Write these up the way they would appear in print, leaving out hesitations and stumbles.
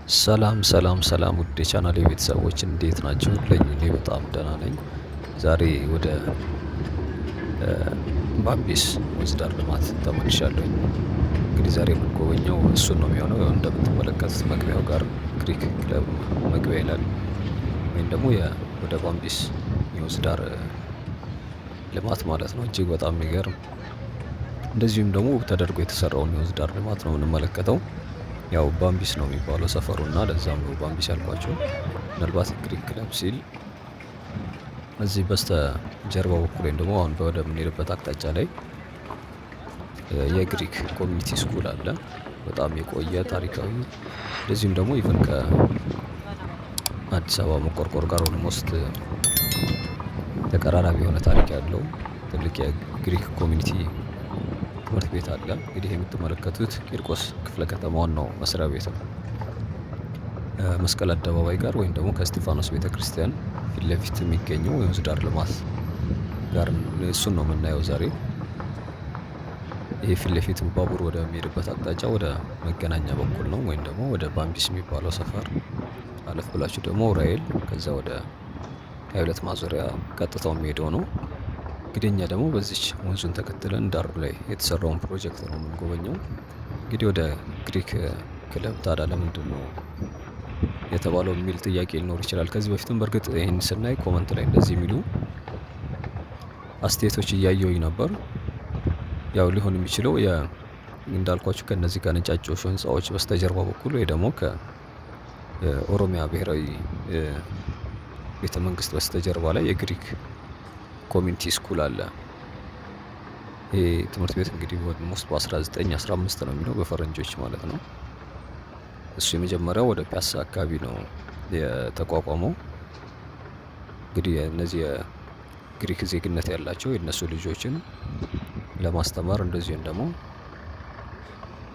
ሰላም ውድ የቻናሌ ቤተሰቦች እንዴት ናችሁልኝ? እኔ በጣም ደህና ነኝ። ዛሬ ወደ ባምቢስ ወንዝ ዳር ልማት ተመልሻለሁኝ። እንግዲህ ዛሬ የምንጎበኘው እሱን ነው የሚሆነው። እንደምትመለከቱት መግቢያው ጋር ግሪክ ክለብ መግቢያ ይላል። ወይም ደግሞ ወደ ባምቢስ የወንዝ ዳር ልማት ማለት ነው። እጅግ በጣም የሚገርም እንደዚሁም ደግሞ ተደርጎ የተሰራውን የወንዝ ዳር ልማት ነው የምንመለከተው። ያው ባምቢስ ነው የሚባለው ሰፈሩ እና ለዛም ነው ባምቢስ ያልኳቸው። ምናልባት ግሪክ ክለብ ሲል እዚህ በስተ ጀርባው በኩል ወይም ደግሞ አሁን ወደምንሄድበት አቅጣጫ ላይ የግሪክ ኮሚኒቲ ስኩል አለ። በጣም የቆየ ታሪካዊ እንደዚሁም ደግሞ ኢቭን ከአዲስ አበባ መቆርቆር ጋር ኦልሞስት ተቀራራቢ የሆነ ታሪክ ያለው ትልቅ የግሪክ ኮሚኒቲ ትምህርት ቤት አለ። እንግዲህ የምትመለከቱት ቂርቆስ ክፍለ ከተማ ዋናው መስሪያ ቤት ነው። መስቀል አደባባይ ጋር ወይም ደግሞ ከእስጢፋኖስ ቤተክርስቲያን ፊት ለፊት የሚገኘው የወንዝ ዳር ልማት ጋር እሱን ነው የምናየው ዛሬ። ይሄ ፊት ለፊት ባቡር ወደሚሄድበት አቅጣጫ ወደ መገናኛ በኩል ነው ወይም ደግሞ ወደ ባምቢስ የሚባለው ሰፈር። አለፍ ብላችሁ ደግሞ ራይል ከዛ ወደ 22 ማዞሪያ ቀጥታው የሚሄደው ነው። እንግዲህ እኛ ደግሞ በዚች ወንዙን ተከትለን ዳር ላይ የተሰራውን ፕሮጀክት ነው የምንጎበኘው። እንግዲህ ወደ ግሪክ ክለብ ታዲያ ለምንድን ነው የተባለው የሚል ጥያቄ ሊኖር ይችላል። ከዚህ በፊትም በርግጥ ይሄን ስናይ ኮመንት ላይ እንደዚህ የሚሉ አስተያየቶች እያየሁኝ ነበር። ያው ሊሆን የሚችለው እንዳልኳችሁ ከነዚህ ከነጫጮች ህንፃዎች በስተጀርባ በኩል ወይ ደግሞ ከኦሮሚያ ብሔራዊ ቤተ መንግስት በስተጀርባ ላይ የግሪክ ኮሚኒቲ ስኩል አለ። ይሄ ትምህርት ቤት እንግዲህ ኦልሞስት በ1915 ነው የሚለው በፈረንጆች ማለት ነው። እሱ የመጀመሪያው ወደ ፒያሳ አካባቢ ነው የተቋቋመው። እንግዲህ እነዚህ የግሪክ ዜግነት ያላቸው የእነሱ ልጆችን ለማስተማር እንደዚሁም ደግሞ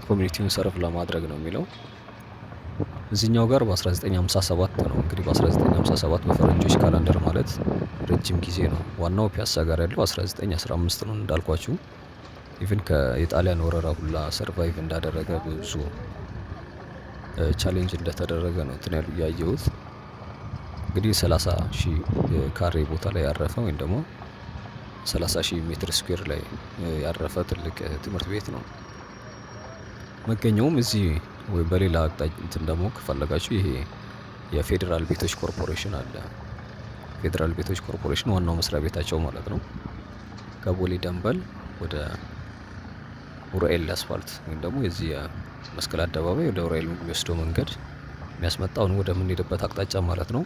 ኮሚኒቲውን ሰርቭ ለማድረግ ነው የሚለው። እዚህኛው ጋር በ1957 ነው እንግዲህ በ1957 በፈረንጆች ካላንደር ማለት ረጅም ጊዜ ነው። ዋናው ፒያሳ ጋር ያለው 1915 ነው እንዳልኳችሁ። ኢቭን የጣሊያን ወረራ ሁላ ሰርቫይቭ እንዳደረገ ብዙ ቻሌንጅ እንደተደረገ ነው እንትን ያሉ ያየሁት። እንግዲህ 30,000 ካሬ ቦታ ላይ ያረፈ ወይም ደግሞ 30,000 ሜትር ስኩዌር ላይ ያረፈ ትልቅ ትምህርት ቤት ነው። መገኘውም እዚህ ወይ በሌላ አቅጣጫ እንትን ደግሞ ከፈለጋችሁ ይሄ የፌዴራል ቤቶች ኮርፖሬሽን አለ። ፌዴራል ቤቶች ኮርፖሬሽን ዋናው መስሪያ ቤታቸው ማለት ነው። ከቦሌ ደንበል ወደ ኡራኤል አስፋልት ወይም ደግሞ የዚህ የመስቀል አደባባይ ወደ ኡራኤል የሚወስደው መንገድ የሚያስመጣውን ወደምንሄድበት አቅጣጫ ማለት ነው።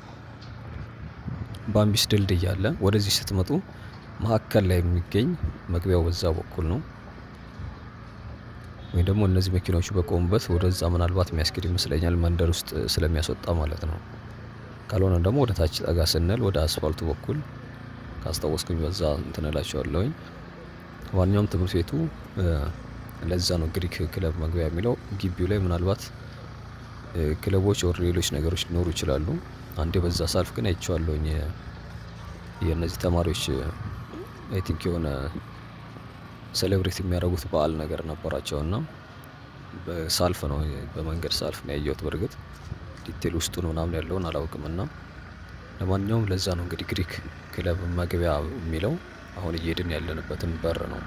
ባምቢስ ድልድይ አለ። ወደዚህ ስትመጡ መካከል ላይ የሚገኝ መግቢያው በዛ በኩል ነው። ወይ ደግሞ እነዚህ መኪናዎቹ በቆሙበት ወደዛ ምናልባት የሚያስኬድ ይመስለኛል መንደር ውስጥ ስለሚያስወጣ ማለት ነው። ካልሆነ ደግሞ ወደ ታች ጠጋ ስንል ወደ አስፋልቱ በኩል ካስታወስኩኝ በዛ እንትን እላቸዋለሁኝ። ዋናውም ትምህርት ቤቱ ለዛ ነው ግሪክ ክለብ መግቢያ የሚለው። ግቢው ላይ ምናልባት ክለቦች ወር ሌሎች ነገሮች ሊኖሩ ይችላሉ። አንዴ በዛ ሳልፍ ግን አይቼዋለሁኝ። የእነዚህ ተማሪዎች አይ ቲንክ የሆነ ሴሌብሬት የሚያደርጉት በዓል ነገር ነበራቸው እና በሳልፍ ነው በመንገድ ሳልፍ ነው ያየሁት። በርግጥ ዲቴል ውስጡን ምናምን ያለውን አላውቅም። እና ለማንኛውም ለዛ ነው እንግዲህ ግሪክ ክለብ መግቢያ የሚለው። አሁን እየሄድን ያለንበትን በር ነው።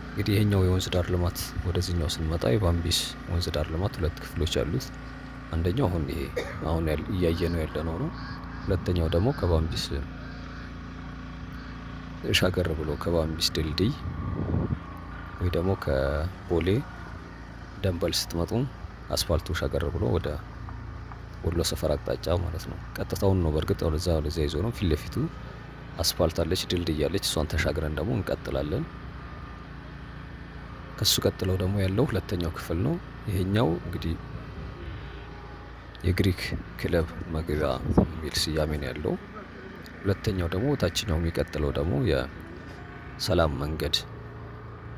እንግዲህ ይሄኛው የወንዝ ዳር ልማት ወደዚህኛው ስንመጣ የባምቢስ ወንዝ ዳር ልማት ሁለት ክፍሎች አሉት። አንደኛው አሁን እያየነው ያለነው ነው። ሁለተኛው ደግሞ ከባምቢስ ሻገር ብሎ ከባምቢስ ድልድይ ወይ ደግሞ ከቦሌ ደንበል ስትመጡ አስፋልቱ ሻገር ብሎ ወደ ወሎ ሰፈር አቅጣጫ ማለት ነው። ቀጥታውን ነው በርግጥ ወደዛ ይዞ ነው። ፊት ለፊቱ አስፋልት አለች፣ ድልድይ አለች። እሷን ተሻግረን ደግሞ እንቀጥላለን። ከሱ ቀጥለው ደግሞ ያለው ሁለተኛው ክፍል ነው። ይሄኛው እንግዲህ የግሪክ ክለብ መግቢያ የሚል ስያሜ ነው ያለው። ሁለተኛው ደግሞ ታችኛው የሚቀጥለው ደግሞ የሰላም መንገድ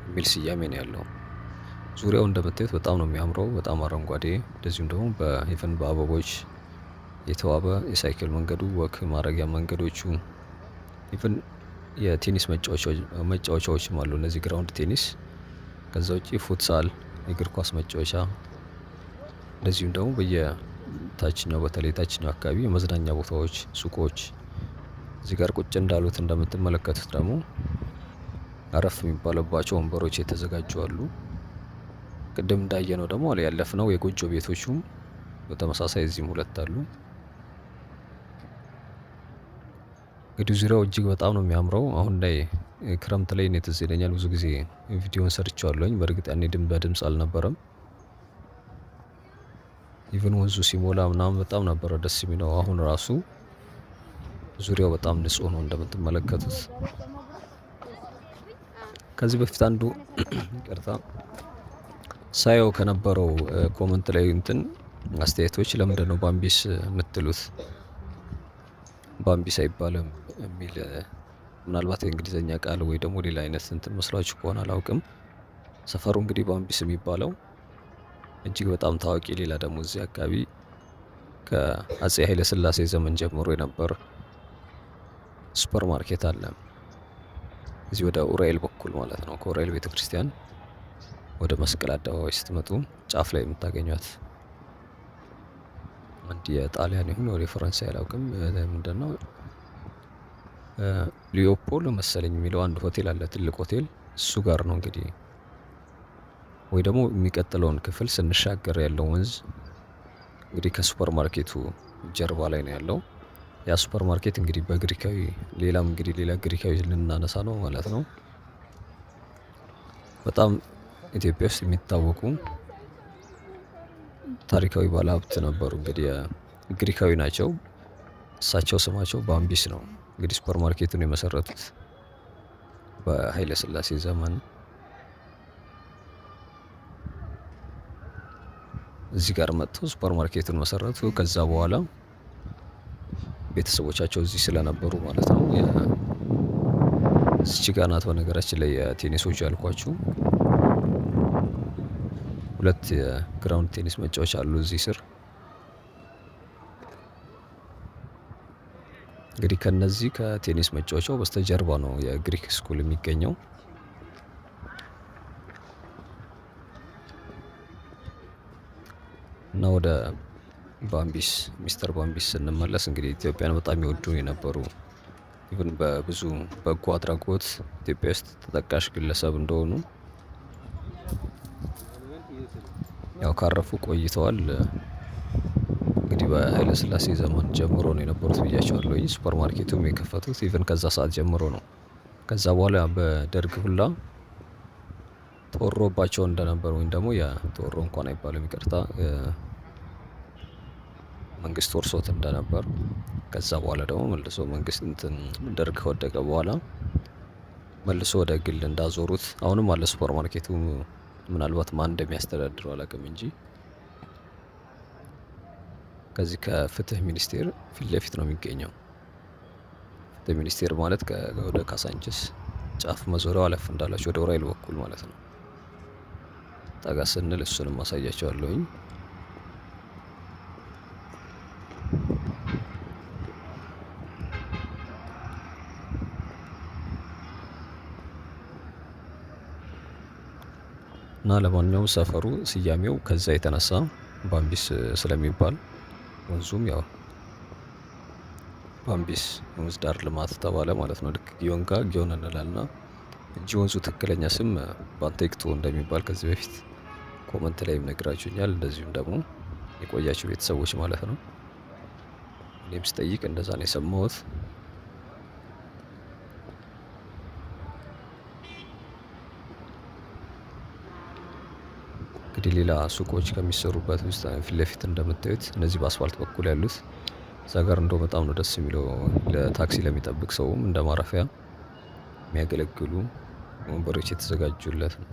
የሚል ስያሜ ነው ያለው። ዙሪያው እንደምታዩት በጣም ነው የሚያምረው። በጣም አረንጓዴ እንደዚሁም ደግሞ በኢቭን በአበቦች የተዋበ የሳይክል መንገዱ ወክ ማድረጊያ መንገዶቹ ኢቭን የቴኒስ መጫወቻዎችም አሉ። እነዚህ ግራውንድ ቴኒስ ከዛ ውጪ ፉትሳል የእግር ኳስ መጫወቻ እንደዚሁም ደግሞ ታችኛው በተለይ ታችኛው አካባቢ የመዝናኛ ቦታዎች፣ ሱቆች እዚህ ጋር ቁጭ እንዳሉት እንደምትመለከቱት ደግሞ አረፍ የሚባልባቸው ወንበሮች የተዘጋጁ አሉ። ቅድም እንዳየነው ደግሞ ያለፍነው የጎጆ ቤቶቹም በተመሳሳይ እዚህም ሁለት አሉ። እንግዲህ ዙሪያው እጅግ በጣም ነው የሚያምረው። አሁን ላይ ክረምት ላይ እኔ ትዝ ይለኛል ብዙ ጊዜ ቪዲዮን ሰርቼዋለሁኝ። በእርግጥ ያኔ በድምፅ አልነበረም። ኢቭን ወንዙ ሲሞላ ምናምን በጣም ነበረ ደስ የሚለው። አሁን ራሱ ዙሪያው በጣም ንጹህ ነው እንደምትመለከቱት። ከዚህ በፊት አንዱ ይቅርታ ሳየው ከነበረው ኮመንት ላይ እንትን አስተያየቶች ለምንድን ነው ባምቢስ የምትሉት? ባምቢስ አይባልም የሚል ምናልባት የእንግሊዝኛ ቃል ወይ ደግሞ ሌላ አይነት እንትን መስሏችሁ ከሆነ አላውቅም። ሰፈሩ እንግዲህ ባምቢስ የሚባለው እጅግ በጣም ታዋቂ፣ ሌላ ደግሞ እዚህ አካባቢ ከአጼ ኃይለ ሥላሴ ዘመን ጀምሮ የነበር ሱፐር ማርኬት አለ። እዚህ ወደ ኡራኤል በኩል ማለት ነው። ከኡራኤል ቤተክርስቲያን ወደ መስቀል አደባባይ ስትመጡ ጫፍ ላይ የምታገኟት አንድ የጣሊያን ይሁን ወደ ፈረንሳይ አላውቅም ምንድነው ሊዮፖል መሰለኝ የሚለው አንድ ሆቴል አለ፣ ትልቅ ሆቴል። እሱ ጋር ነው እንግዲህ ወይ ደግሞ የሚቀጥለውን ክፍል ስንሻገር ያለው ወንዝ እንግዲህ ከሱፐር ማርኬቱ ጀርባ ላይ ነው ያለው። ያ ሱፐር ማርኬት እንግዲህ በግሪካዊ ሌላም እንግዲህ ሌላ ግሪካዊ ልናነሳ ነው ማለት ነው። በጣም ኢትዮጵያ ውስጥ የሚታወቁ ታሪካዊ ባለሀብት ነበሩ። እንግዲህ ግሪካዊ ናቸው። እሳቸው ስማቸው ባምቢስ ነው። እንግዲህ ሱፐር ማርኬቱን የመሰረቱት በኃይለ ሥላሴ ዘመን እዚህ ጋር መጥተው ሱፐር ማርኬቱን መሰረቱ። ከዛ በኋላ ቤተሰቦቻቸው እዚህ ስለነበሩ ማለት ነው። እዚች ጋ ናት በነገራችን ላይ የቴኒሶቹ ያልኳችሁ። ሁለት የግራውንድ ቴኒስ መጫወቻ አሉ እዚህ ስር። እንግዲህ ከነዚህ ከቴኒስ መጫወቻው በስተጀርባ ነው የግሪክ ስኩል የሚገኘው። እና ወደ ባምቢስ ሚስተር ባምቢስ ስንመለስ እንግዲህ ኢትዮጵያን በጣም ይወዱ የነበሩ ኢቭን በብዙ በጎ አድራጎት ኢትዮጵያ ውስጥ ተጠቃሽ ግለሰብ እንደሆኑ ያው ካረፉ ቆይተዋል። እንግዲህ በኃይለ ሥላሴ ዘመን ጀምሮ ነው የነበሩት ብያቸዋለሁ። ሱፐር ማርኬቱም የከፈቱት ኢቭን ከዛ ሰዓት ጀምሮ ነው። ከዛ በኋላ በደርግ ሁላ ተወሮባቸው እንደነበር ወይም ደግሞ ተወሮ እንኳን አይባልም ይቅርታ፣ መንግስት ወርሶት እንደነበር። ከዛ በኋላ ደግሞ መልሶ መንግስት እንትን ደርግ ከወደቀ በኋላ መልሶ ወደ ግል እንዳዞሩት አሁንም አለ ሱፐር ማርኬቱ። ምናልባት ማን እንደሚያስተዳድረው አላውቅም እንጂ ከዚህ ከፍትህ ሚኒስቴር ፊት ለፊት ነው የሚገኘው። ፍትህ ሚኒስቴር ማለት ወደ ካሳንችስ ጫፍ መዞሪያው አለፍ እንዳላችሁ ወደ ኡራኤል በኩል ማለት ነው። ጠጋ ስንል እሱንም ማሳያቸዋለሁኝ። እና ለማንኛውም ሰፈሩ ስያሜው ከዛ የተነሳ ባምቢስ ስለሚባል ወንዙም ያው ባምቢስ ወንዝ ዳር ልማት ተባለ ማለት ነው። ልክ ጊዮን ጋር ጊዮን እንላልና እንጂ ወንዙ ትክክለኛ ስም ባንቴክቶ እንደሚባል ከዚህ በፊት ኮመንት ላይም ነግራችሁኛል። እንደዚሁም ደግሞ የቆያችሁ ቤተሰቦች ማለት ነው። እኔም ስጠይቅ እንደዛ ነው የሰማሁት። እንግዲህ ሌላ ሱቆች ከሚሰሩበት ውስጥ ፊት ለፊት እንደምታዩት እነዚህ በአስፋልት በኩል ያሉት እዛ ጋር እንደው በጣም ነው ደስ የሚለው። ለታክሲ ለሚጠብቅ ሰውም እንደ ማረፊያ የሚያገለግሉ ወንበሮች የተዘጋጁለት ነው።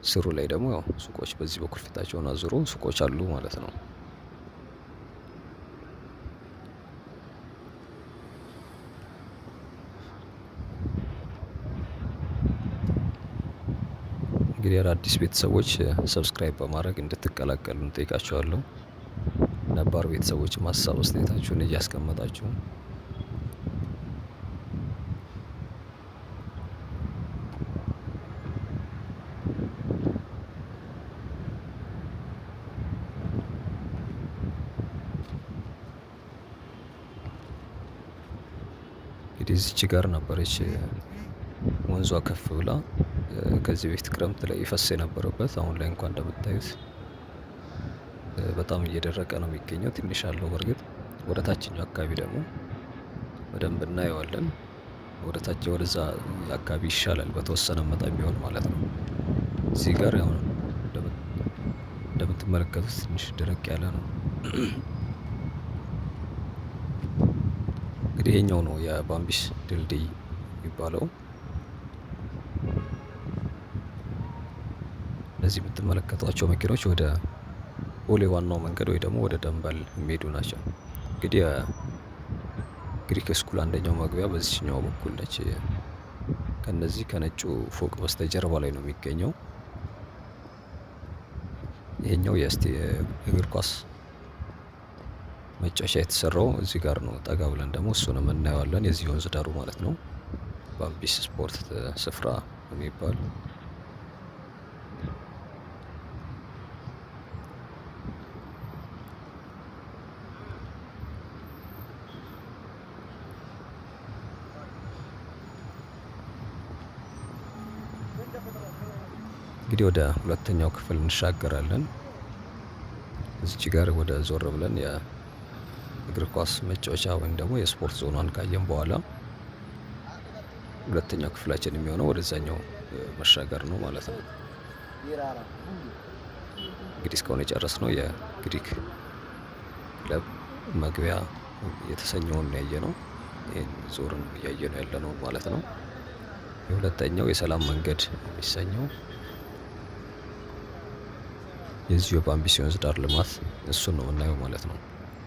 ስሩ ላይ ደግሞ ያው ሱቆች በዚህ በኩል ፊታቸውን አዙሮ ሱቆች አሉ ማለት ነው። እንግዲህ አዳዲስ ቤተሰቦች ሰብስክራይብ በማድረግ እንድትቀላቀሉ እንጠይቃችኋለሁ። ነባር ቤተሰቦች ሀሳብ አስተያየታችሁን እያስቀመጣችሁ እንግዲህ እዚች ጋር ነበረች ወንዟ ከፍ ብላ ከዚህ በፊት ክረምት ላይ ይፈስ የነበረበት። አሁን ላይ እንኳን እንደምታዩት በጣም እየደረቀ ነው የሚገኘው። ትንሽ አለው በርግጥ። ወደ ታችኛው አካባቢ ደግሞ በደንብ እናየዋለን። ወደ ታች ወደዛ አካባቢ ይሻላል በተወሰነ መጠን ቢሆን ማለት ነው። እዚህ ጋር ያው እንደምትመለከቱት ትንሽ ደረቅ ያለ ነው። እንግዲህ ይሄኛው ነው የባምቢስ ድልድይ የሚባለው። እነዚህ የምትመለከቷቸው መኪኖች ወደ ቦሌ ዋናው መንገድ ወይ ደግሞ ወደ ደንበል የሚሄዱ ናቸው። እንግዲህ የግሪክ ስኩል አንደኛው መግቢያ በዚህኛው በኩል ነች። ከነዚህ ከነጩ ፎቅ በስተጀርባ ላይ ነው የሚገኘው። ይሄኛው የእግር ኳስ መጫወቻ የተሰራው እዚህ ጋር ነው። ጠጋ ብለን ደግሞ እሱንም እናየዋለን። የዚህ ወንዝ ዳሩ ማለት ነው። ባምቢስ ስፖርት ስፍራ የሚባል እንግዲህ ወደ ሁለተኛው ክፍል እንሻገራለን። እዚች ጋር ወደ ዞር ብለን የእግር ኳስ መጫወቻ ወይም ደግሞ የስፖርት ዞኗን ካየን በኋላ ሁለተኛው ክፍላችን የሚሆነው ወደዛኛው መሻገር ነው ማለት ነው። እንግዲህ እስካሁን የጨረስነው የግሪክ ክለብ መግቢያ የተሰኘውን ያየ ነው። ይህን ዞርን እያየ ነው ያለ ነው ማለት ነው። የሁለተኛው የሰላም መንገድ የሚሰኘው የዚሁ የባምቢስ ወንዝ ዳር ልማት እሱን ነው የምናየው ማለት ነው።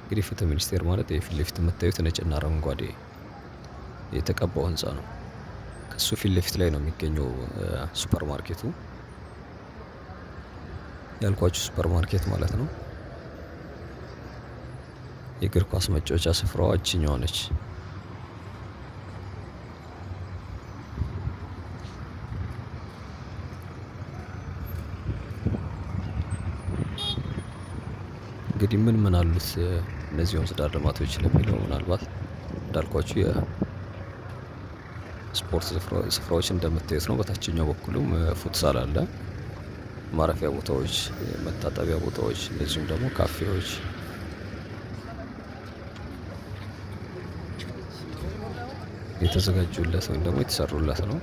እንግዲህ ፍትህ ሚኒስቴር ማለት የፊት ለፊት የምታዩት ነጭና አረንጓዴ የተቀባው ህንፃ ነው። ከሱ ፊት ለፊት ላይ ነው የሚገኘው ሱፐር ማርኬቱ ያልኳችሁ ሱፐር ማርኬት ማለት ነው። የእግር ኳስ መጫወቻ ስፍራዋ እችኛዋ ነች። እንግዲህ ምን አሉት እነዚህ ወንዝ ዳር ልማቶች ለሚለው ምናልባት እንዳልኳችሁ የስፖርት ስፍራዎች እንደምታዩት ነው። በታችኛው በኩልም ፉትሳል አለ። ማረፊያ ቦታዎች፣ መታጠቢያ ቦታዎች፣ እንደዚሁም ደግሞ ካፌዎች የተዘጋጁለት ወይም ደግሞ የተሰሩለት ነው።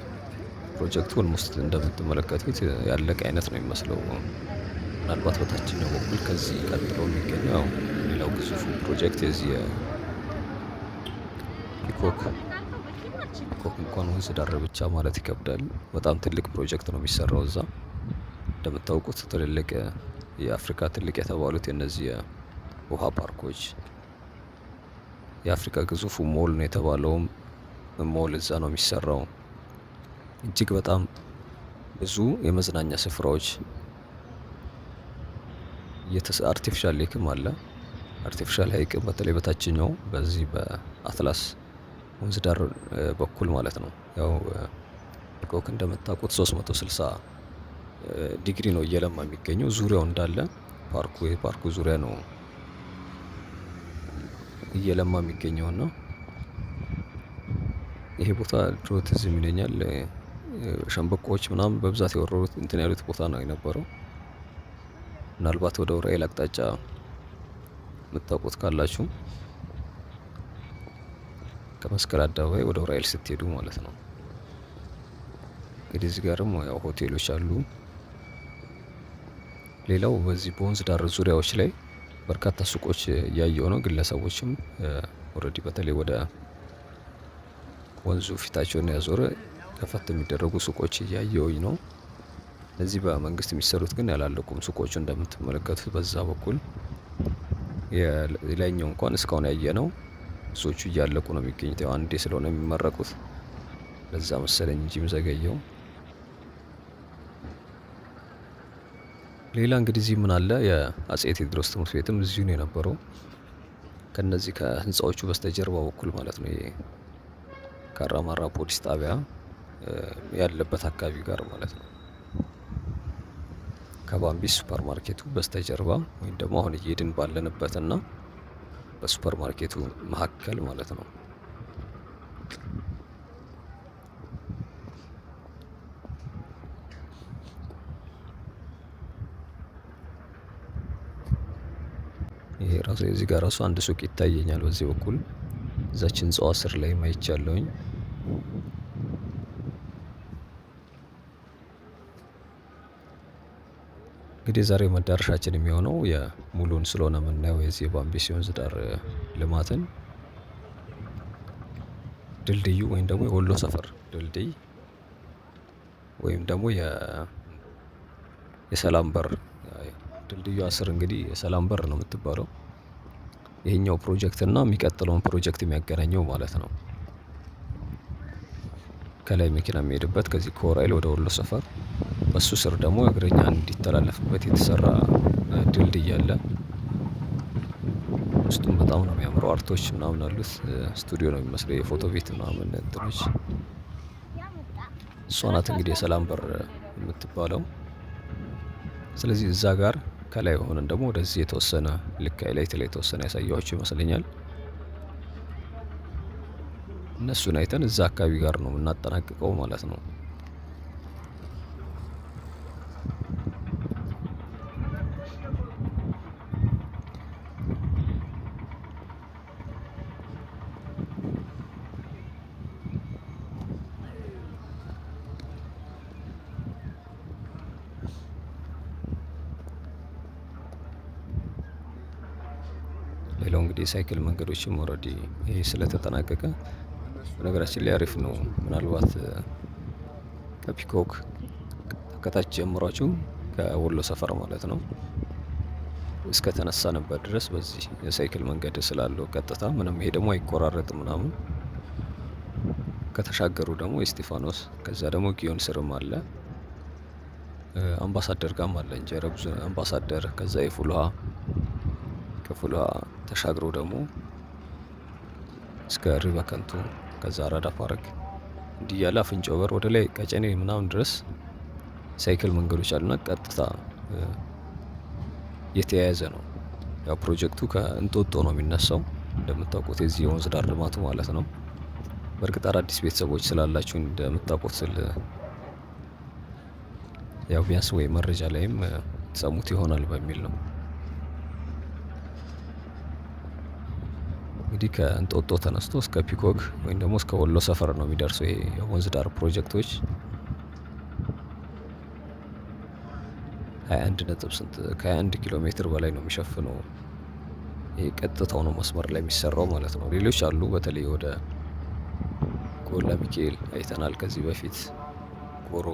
ፕሮጀክቱ ኦልሞስት እንደምትመለከቱት ያለቀ አይነት ነው የሚመስለው። ምናልባት በታችኛው በኩል ከዚህ ቀጥሎ የሚገኘው ሌላው ግዙፉ ፕሮጀክት የዚህ ፒኮክ እንኳን ወንዝ ዳር ብቻ ማለት ይከብዳል። በጣም ትልቅ ፕሮጀክት ነው የሚሰራው እዛ። እንደምታውቁት ትልልቅ የአፍሪካ ትልቅ የተባሉት የነዚህ የውሃ ፓርኮች የአፍሪካ ግዙፉ ሞል ነው የተባለውም ሞል እዛ ነው የሚሰራው። እጅግ በጣም ብዙ የመዝናኛ ስፍራዎች አርቲፊሻል ሌክም አለ። አርቲፊሻል ሀይቅም በተለይ በታችኛው በዚህ በአትላስ ወንዝ ዳር በኩል ማለት ነው። ያው ፒኮክ እንደምታውቁት 360 ዲግሪ ነው እየለማ የሚገኘው ዙሪያው እንዳለ የፓርኩ ዙሪያ ነው እየለማ የሚገኘው እና ይሄ ቦታ ድሮ ትዝ ይለኛል ሸምበቆዎች ምናምን በብዛት የወረሩት እንትን ያሉት ቦታ ነው የነበረው። ምናልባት ወደ ኡራኤል አቅጣጫ የምታውቁት ካላችሁ ከመስቀል አደባባይ ወደ ኡራኤል ስትሄዱ ማለት ነው። እንግዲህ እዚህ ጋርም ያው ሆቴሎች አሉ። ሌላው በዚህ በወንዝ ዳር ዙሪያዎች ላይ በርካታ ሱቆች እያየሁ ነው። ግለሰቦችም ኦልሬዲ በተለይ ወደ ወንዙ ፊታቸውን ያዞረ ከፈት የሚደረጉ ሱቆች እያየሁኝ ነው። እነዚህ በመንግስት የሚሰሩት ግን ያላለቁም ሱቆቹ እንደምትመለከቱት በዛ በኩል የላይኛው እንኳን እስካሁን ያየ ነው። ብዙዎቹ እያለቁ ነው የሚገኙት። ያው አንዴ ስለሆነ የሚመረቁት ለዛ መሰለኝ እንጂ ዘገየው። ሌላ እንግዲህ እዚህ ምን አለ የአጼ ቴዎድሮስ ትምህርት ቤትም እዚሁ ነው የነበረው። ከነዚህ ከህንፃዎቹ በስተጀርባ በኩል ማለት ነው። ይሄ ካራማራ ፖሊስ ጣቢያ ያለበት አካባቢ ጋር ማለት ነው። ከባምቢስ ሱፐር ማርኬቱ በስተጀርባ ወይም ደግሞ አሁን እየሄድን ባለንበትና በሱፐር ማርኬቱ መካከል ማለት ነው። ይሄ ራሱ እዚህ ጋር ራሱ አንድ ሱቅ ይታየኛል በዚህ በኩል እዛች ህንጻዋ ስር ላይ ማይቻለሁኝ። እንግዲህ የዛሬው መዳረሻችን የሚሆነው የሙሉን ስለሆነ የምናየው የዚህ የባምቢስ ወንዝ ዳር ልማትን ድልድዩ ወይም ደግሞ የወሎ ሰፈር ድልድይ ወይም ደግሞ የሰላም በር ድልድዩ ስር እንግዲህ የሰላም በር ነው የምትባለው። ይሄኛው ፕሮጀክት እና የሚቀጥለውን ፕሮጀክት የሚያገናኘው ማለት ነው። ከላይ መኪና የሚሄድበት ከዚህ ከወራይል ወደ ወሎ ሰፈር በሱ ስር ደግሞ እግረኛ እንዲተላለፍበት የተሰራ ድልድይ አለ። ውስጡም በጣም ነው የሚያምረው። አርቶች ምናምን አሉት። ስቱዲዮ ነው የሚመስለው የፎቶ ቤት ምናምን እንትኖች። እሷ ናት እንግዲህ የሰላም በር የምትባለው። ስለዚህ እዛ ጋር ከላይ ሆነን ደግሞ ወደዚህ የተወሰነ ልክ ሃይላይት ላይ የተወሰነ ያሳየኋችሁ ይመስለኛል። እነሱን አይተን እዛ አካባቢ ጋር ነው የምናጠናቅቀው ማለት ነው። ሌላው እንግዲህ የሳይክል መንገዶችም ኦልሬዲ ይሄ ስለተጠናቀቀ በነገራችን ላይ አሪፍ ነው። ምናልባት ከፒኮክ ከታች ጀምሯችሁ ከወሎ ሰፈር ማለት ነው እስከ ተነሳንበት ድረስ በዚህ የሳይክል መንገድ ስላለው ቀጥታ ምንም ይሄ ደግሞ አይቆራረጥም ምናምን። ከተሻገሩ ደግሞ የስጢፋኖስ ከዛ ደግሞ ጊዮን ስርም አለ። አምባሳደር ጋም አለ እንጀረብ አምባሳደር ከዛ የፉልሃ ከፉልሃ ተሻግሮ ደግሞ እስከ ርበ ከንቱ ከዛ አራዳ ፓርክ እንዲህ እያለ አፍንጮ በር ወደ ላይ ቀጨኔ ምናምን ድረስ ሳይክል መንገዶች አሉና ቀጥታ የተያያዘ ነው። ያው ፕሮጀክቱ ከእንጦጦ ነው የሚነሳው እንደምታውቁት የዚህ የወንዝ ዳር ልማቱ ማለት ነው። በእርግጥ አዳዲስ ቤተሰቦች ስላላችሁ እንደምታውቁት ስል ያው ቢያንስ ወይ መረጃ ላይም ትሰሙት ይሆናል በሚል ነው። እንግዲህ ከእንጦጦ ተነስቶ እስከ ፒኮክ ወይም ደግሞ እስከ ወሎ ሰፈር ነው የሚደርሰው ይሄ የወንዝ ዳር ፕሮጀክቶች 21 ነጥብ ስንት ከ21 ኪሎ ሜትር በላይ ነው የሚሸፍነው። ይሄ ቀጥታው ነው መስመር ላይ የሚሰራው ማለት ነው። ሌሎች አሉ በተለይ ወደ ጎላ ሚካኤል አይተናል ከዚህ በፊት ጎሮ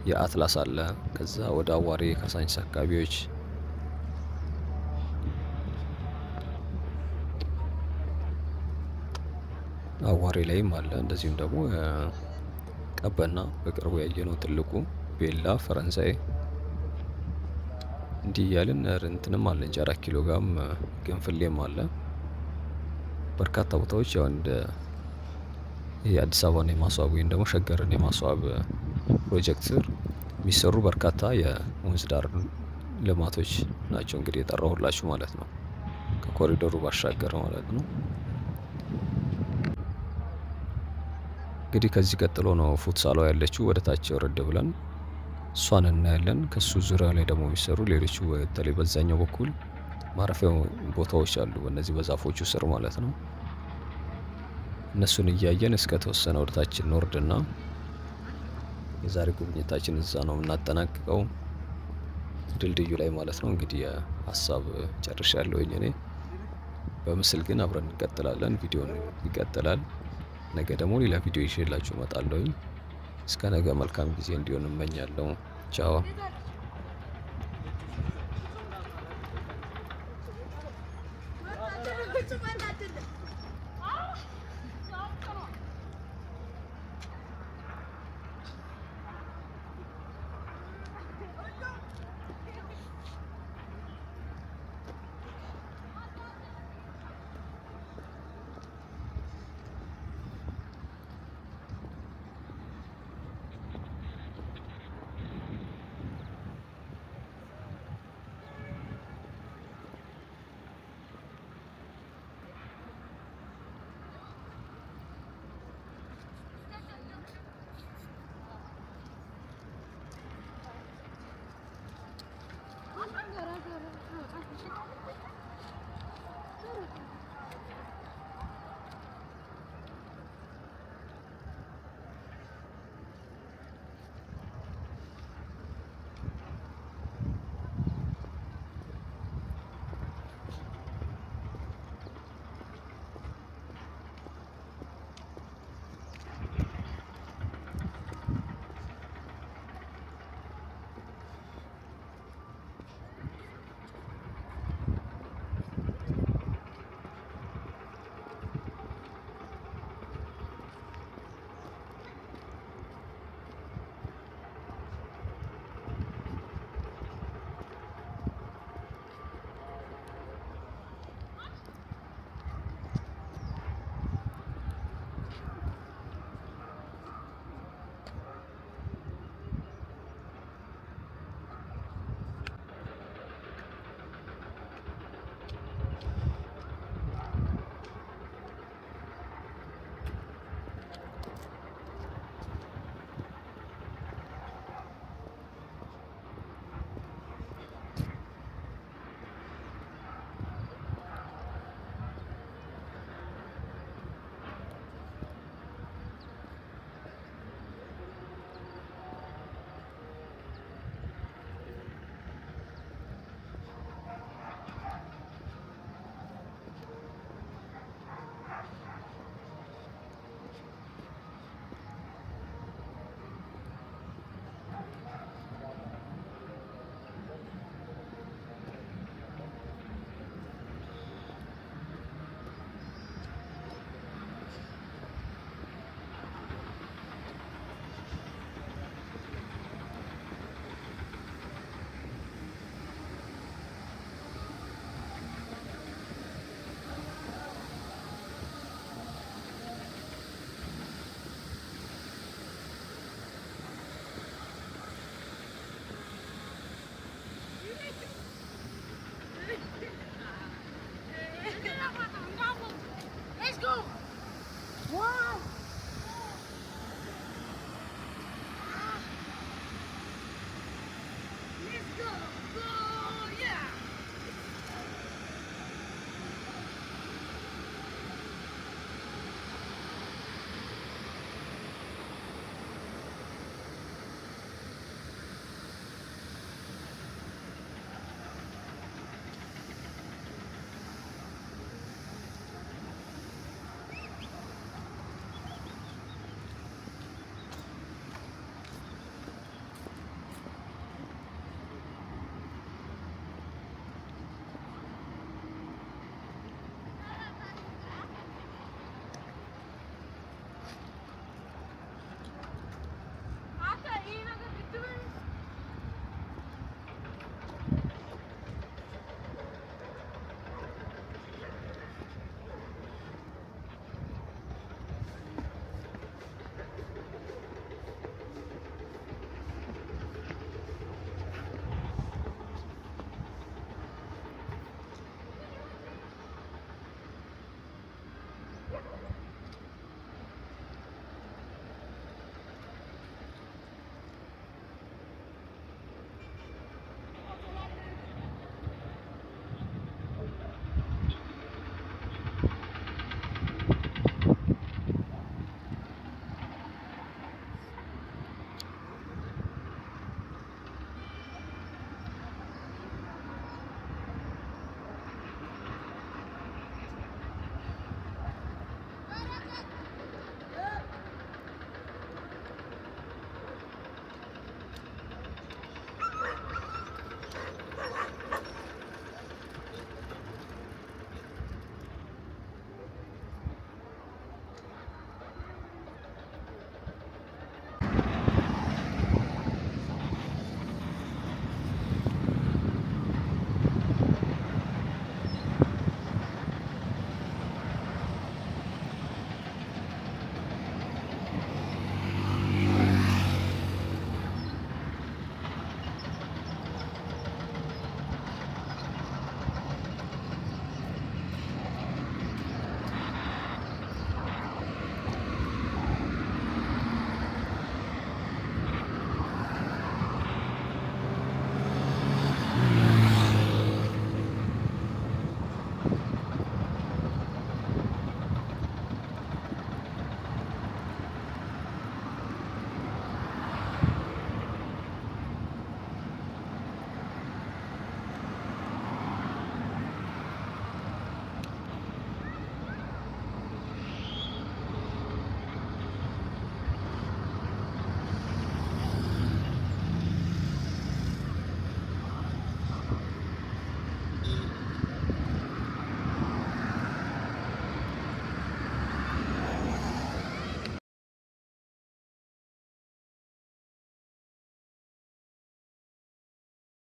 የአትላስ አለ። ከዛ ወደ አዋሬ ካሳንቺስ አካባቢዎች አዋሬ ላይም አለ። እንደዚሁም ደግሞ ቀበና በቅርቡ ያየነው ትልቁ ቤላ ፈረንሳይ እንዲህ እያልን እንትንም አለ እንጂ 4 ኪሎ ጋም ገንፍሌም አለ። በርካታ ቦታዎች ያው እንደ የአዲስ አበባን የማስዋብ ወይም ደግሞ ሸገርን የማስዋብ ፕሮጀክት ስር የሚሰሩ በርካታ የወንዝ ዳር ልማቶች ናቸው እንግዲህ የጠራሁላችሁ ማለት ነው። ከኮሪደሩ ባሻገር ማለት ነው። እንግዲህ ከዚህ ቀጥሎ ነው ፉትሳሏ ያለችው ወደ ታች ወረድ ብለን እሷን እናያለን። ከሱ ዙሪያ ላይ ደግሞ የሚሰሩ ሌሎቹ በተለይ በዛኛው በኩል ማረፊያ ቦታዎች አሉ በእነዚህ በዛፎቹ ስር ማለት ነው። እነሱን እያየን እስከ ተወሰነ ወደ ታች እንወርድና የዛሬ ጉብኝታችን እዛ ነው የምናጠናቅቀው ድልድዩ ላይ ማለት ነው። እንግዲህ ሀሳብ ጨርሻለሁኝ እኔ። በምስል ግን አብረን እንቀጥላለን። ቪዲዮን ይቀጥላል። ነገ ደግሞ ሌላ ቪዲዮ ይዤላችሁ እመጣለሁኝ። እስከ ነገ መልካም ጊዜ እንዲሆን እመኛለሁ። ቻው።